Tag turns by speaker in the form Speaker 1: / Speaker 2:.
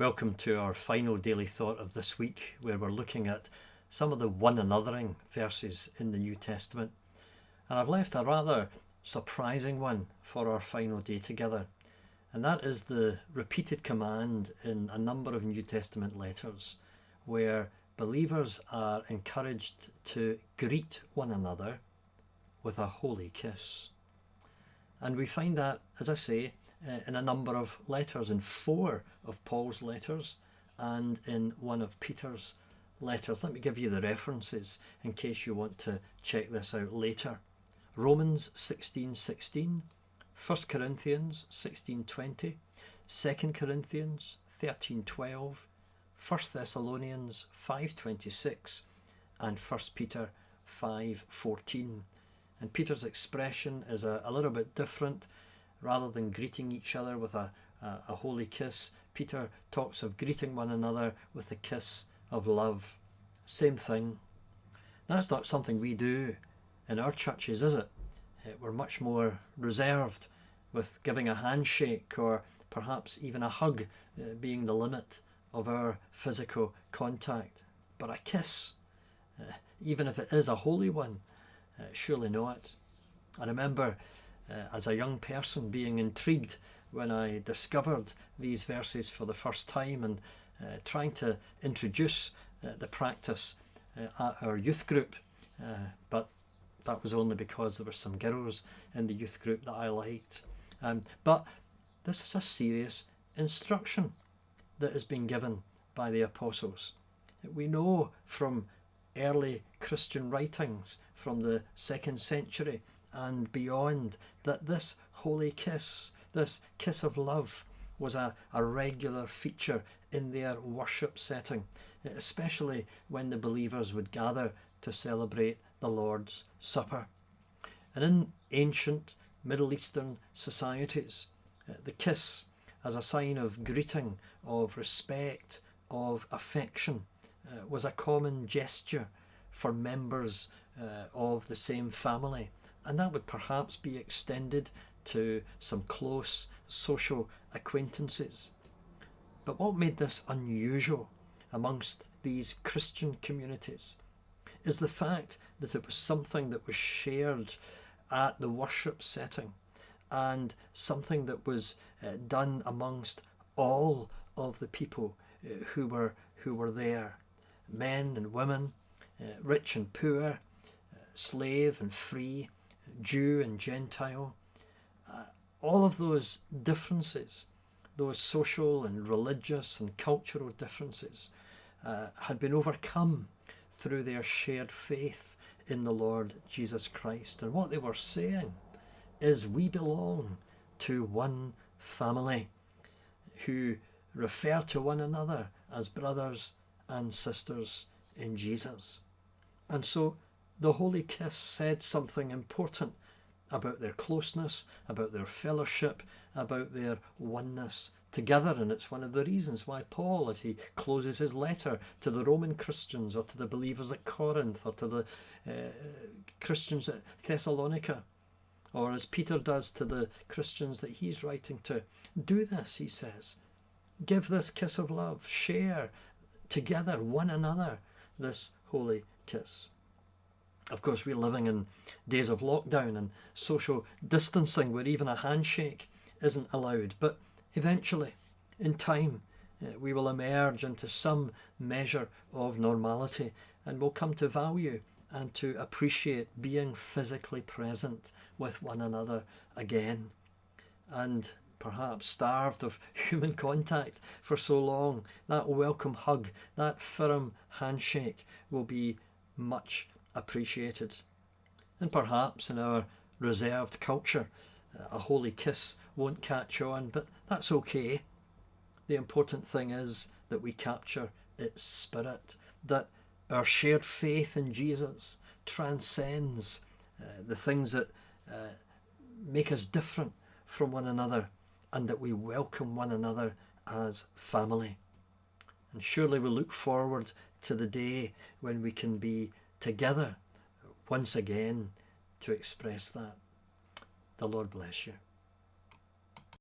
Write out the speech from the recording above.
Speaker 1: Welcome to our final daily thought of this week, where we're looking at some of the one anothering verses in the New Testament. And I've left a rather surprising one for our final day together, and that is the repeated command in a number of New Testament letters where believers are encouraged to greet one another with a holy kiss. And we find that, as I say, in a number of letters, in 4 of Paul's letters and in one of Peter's letters. Let me give you the references in case you want to check this out later. Romans 16:16, 1 Corinthians 16:20, 2 Corinthians 13:12, 1 Thessalonians 5:26 and 1 Peter 5:14. And Peter's expression is a little bit different. Rather than greeting each other with a holy kiss, Peter talks of greeting one another with a kiss of love. Same thing. That's not something we do in our churches, is it? We're much more reserved with giving a handshake or perhaps even a hug being the limit of our physical contact. But a kiss, even if it is a holy one, surely not. I remember as a young person being intrigued when I discovered these verses for the first time and trying to introduce the practice at our youth group, but that was only because there were some girls in the youth group that I liked. But this is a serious instruction that has been given by the apostles. We know from early Christian writings from the 2nd century and beyond that this holy kiss, this kiss of love, was a regular feature in their worship setting, especially when the believers would gather to celebrate the Lord's Supper. And in ancient Middle Eastern societies, the kiss as a sign of greeting, of respect, of affection, was a common gesture for members of the same family, and that would perhaps be extended to some close social acquaintances. But what made this unusual amongst these Christian communities is the fact that it was something that was shared at the worship setting and something that was done amongst all of the people who were there. Men and women, rich and poor, slave and free, Jew and Gentile. All of those differences, those social and religious and cultural differences, had been overcome through their shared faith in the Lord Jesus Christ. And what they were saying is, we belong to one family who refer to one another as brothers and sisters in Jesus. And so the holy kiss said something important about their closeness, about their fellowship, about their oneness together. And it's one of the reasons why Paul, as he closes his letter to the Roman Christians or to the believers at Corinth or to the Christians at Thessalonica, or as Peter does to the Christians that he's writing to, do this, he says. Give this kiss of love. Share together, one another, this holy kiss. Of course, we're living in days of lockdown and social distancing where even a handshake isn't allowed. But eventually, in time, we will emerge into some measure of normality and will come to value and to appreciate being physically present with one another again. And perhaps starved of human contact for so long, that welcome hug, that firm handshake will be much appreciated. And perhaps in our reserved culture, a holy kiss won't catch on, but that's okay. The important thing is that we capture its spirit, that our shared faith in Jesus transcends the things that make us different from one another, and that we welcome one another as family. And surely we look forward to the day when we can be together once again to express that. The Lord bless you.